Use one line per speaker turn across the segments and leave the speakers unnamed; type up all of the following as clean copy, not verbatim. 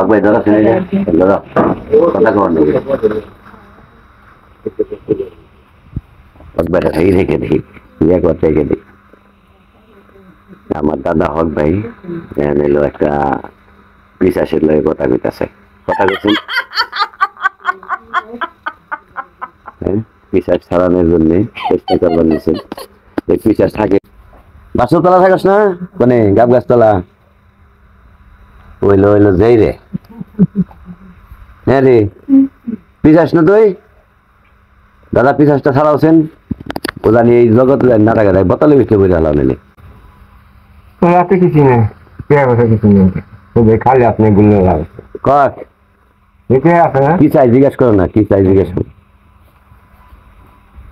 ভাই দাদা শুনে দাদা কথা কর একবার এই রেখে দেখি একবার রেখে দেখি আমার দাদা হক ভাই এলো একটা বিশ্বাসের লয়ে কথা কইতাছে কথা কইছেন বিশ্বাস ছাড়ানোর জন্য চেষ্টা করবার নিছেন বিশ্বাস থাকে বাসতলা থাকস না মানে গাব গাছতলা ওইলো ওইলো যাই রে হ্যাঁ রে পিসাস না তুই দাদা পিসাসটা ছাড়াওছেন ও জানি এই জগতে না টাকা দেয় বোতলে বিক্রি করে হালাও নিলে
রাতে কিছু নেই কথা কিছু নেই খালি আপনি গুলো
কক
দেখে আছে না
কি চাই জিজ্ঞেস করো না কি চাই জিজ্ঞেস করো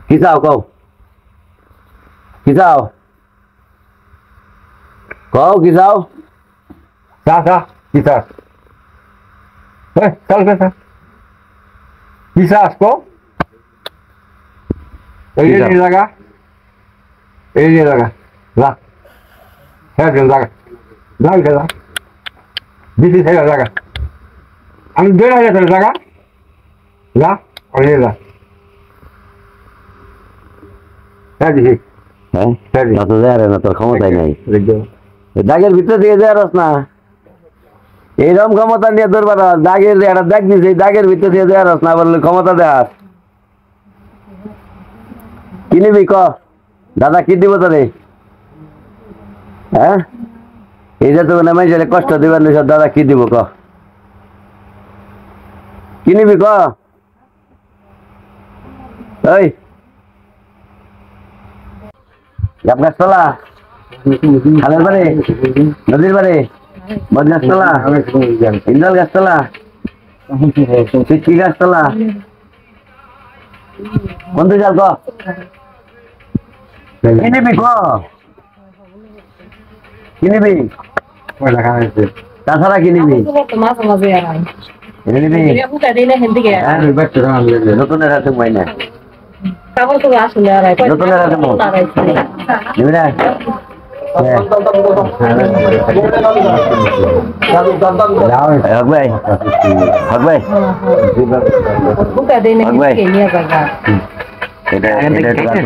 কি চাও কও কি চাও কও কি চাও
চা চা কি চা চল চা কি চা আসবো এই জায়গা লা হ্যাঁ জায়গা জায়গা দিদি থেকে জায়গা আমি 2000 টাকা জায়গা লা ওই যা হ্যাঁ দিদি
হ্যাঁ কত যায় না তোর ক্ষমতাই নাই দাগের ভিতরে দিয়ে যায় রস না এইরকম ক্ষমতা নিয়ে ধরবার দাগের একটা দেখ দিছে দাগের ভিতরে দিয়ে যায় রস না বললে ক্ষমতা দেয় কি নিবি ক দাদা কি দিব তোরে হ্যাঁ এই যে তো মানুষের কষ্ট দিবেন দাদা কি দিব ক কি নিবি ক ওই গাব গাছতলা খালের বাড়ি নদীর বাড়ি বদ গাছতলা ইন্দাল গাছতলা চিটকি গাছতলা কোন তুই যাল ক কি নিবি ক কি নিবি তাছাড়া কি নিবি নতুনের হাতে মাইনা নতুনের হাতে নিবি না হক ভাই হক ভাই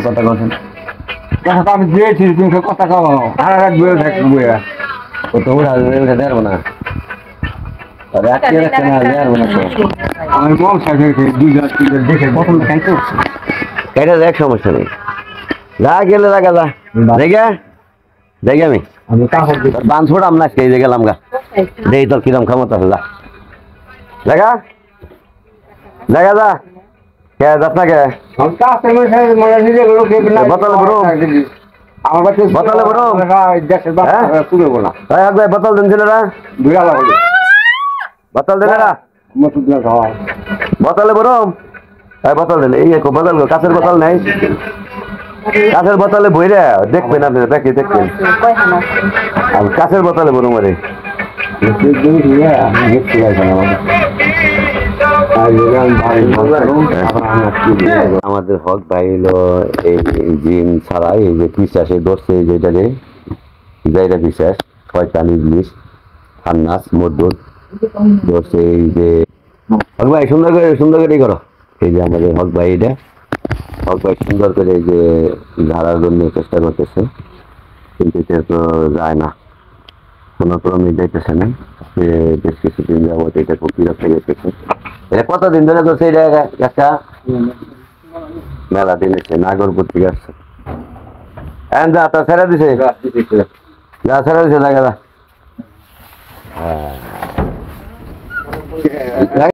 কথা বলছেন
আমি দিয়েছি তুমি কথা খাওয়া আর বয়ে থাকবো
তো উঠে দেবো না
আমি বল দেখে প্রথম খাইতো
এটা দেখ সমস্যা নেই যা গেলে লাগা যা দেখে দেখে আমি বান ছোড়াম না এই যে গেলাম গা দেই তোর কিরম ক্ষমতা আছে যা দেখা দেখা যা কে যাস না কে বোতলে বরুম
আমার কাছে
বোতলে বরুম বোতল দিন ছেলেরা বোতল দিলে না বোতলে বরুম বোতল দিলে এই বোতল কাঁচের বোতল নেই কাঁচের বোতলে বইরে দেখবেন আপনি দেখি দেখবেন কাঁচের বোতলে বরুম আরে আমাদের হক ভাই হলো এই জিন ছাড়াই এই যে বিশ্বাসে ধরছে যেটাকে যাইটা বিশ্বাস শয়তানি জিনিস খান্নাস মদ্দুর ধরছে এই যে হক ভাই সুন্দর করে করো এই যে আমাদের হক ভাই এটা হক ভাই সুন্দর করে এই যে ধারার জন্য চেষ্টা করতেছে কিন্তু এটা তো যায় না কোনো ক্রমে যাইতেছে না সে বেশ কিছুদিন যাবত এটা খুব বিরক্ত গেছে এটা কতদিন ধরে করছে এটা একটা মেলা দিন এসে নাগরপত্রী আসছে যা তা ছেড়ে দিছে যা ছেড়ে দিছে দেখা